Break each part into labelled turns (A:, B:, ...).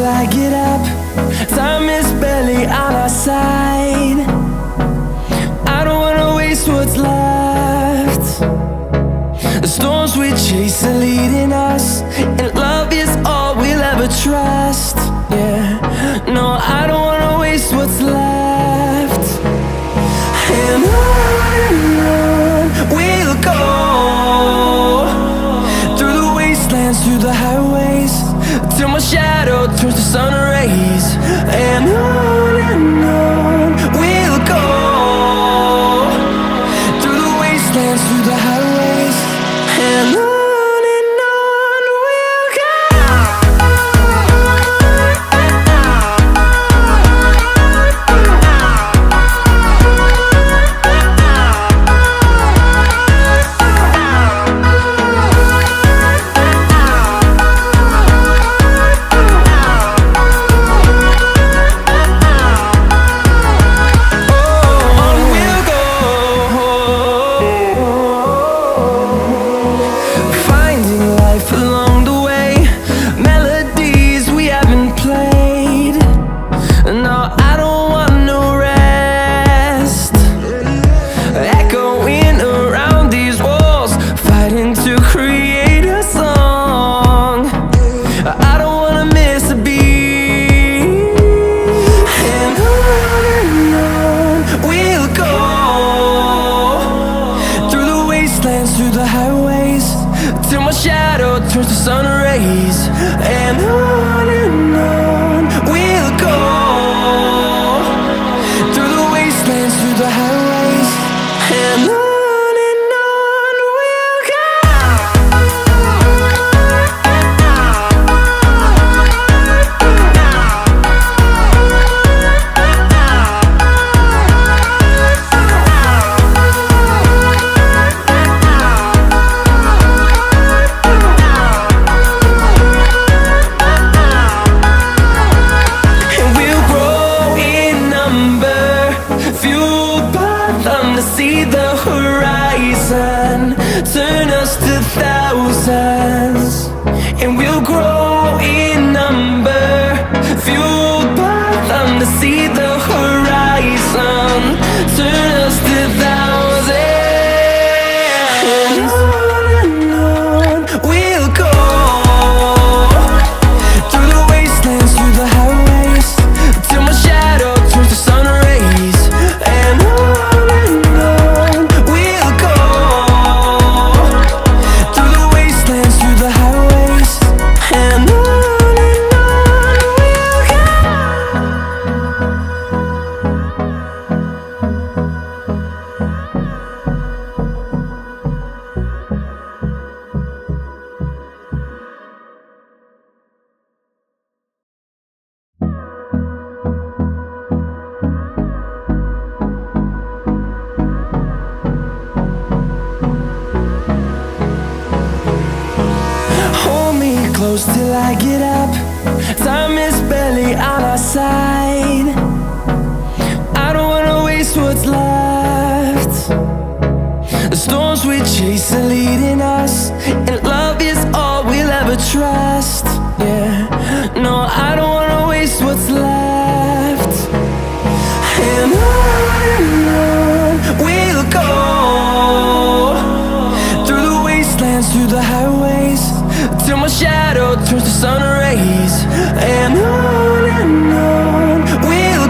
A: till I get up. Time is barely on our side. I don't wanna waste what's left. The storms we chase are leading us, and love is all we'll ever trust. Yeah, no, I don't wanna waste what's left. And on we'll go, through the wastelands, through the highways, till my shadow turns to sun rays. And on we'll go, through the wastelands, through the highways, and on. Through the highways, till my shadow turns to sun rays. And on we'll go, through the wastelands, through the highways, and on. See the horizon turn us to thousands, and we'll grow in number, fueled by them. To see the horizon turn us to thousands, and on we'll go, through the wastelands, through the highways, till my shadow turns to sun rays. And close till I get up. Time is barely on our side. I don't wanna waste what's left. The storms we chase are leading us, and love is all we'll ever trust. Yeah, no, I don't wanna waste what's left. And on we'll go, through the wastelands, through the highways, till my shadow turns to sun rays. And on we'll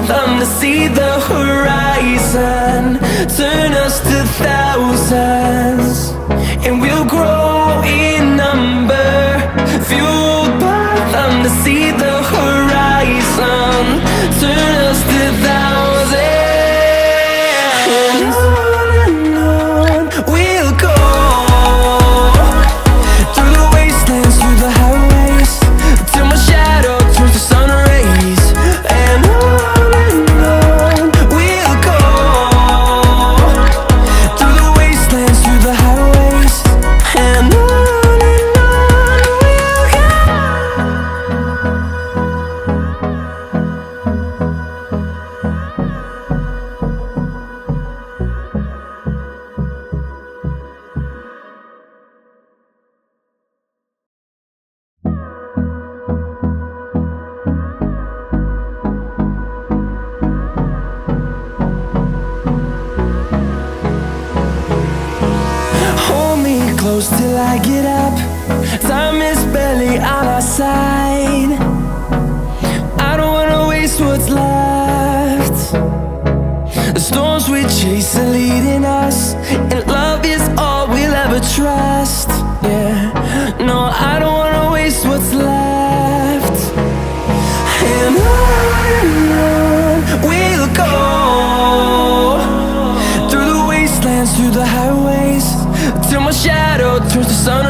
A: them to see the horizon. Turn us to thousands, and we'll grow in number. Fueled by them to see the horizon. Turn us to thousands, and on we'll go. Through the wastelands, through the highways, till my shadow turns to sun rays. And on we'll go. Through the wastelands, through the highways, and on we'll go. Hold me close till I get up. Time is barely on our side. I don't wanna waste what's left. The storms we chase are leading us, and love is all we'll ever trust. Yeah, no, I don't wanna waste what's left. And on we'll go. Through the wastelands, through the highways, till my shadow turns to sun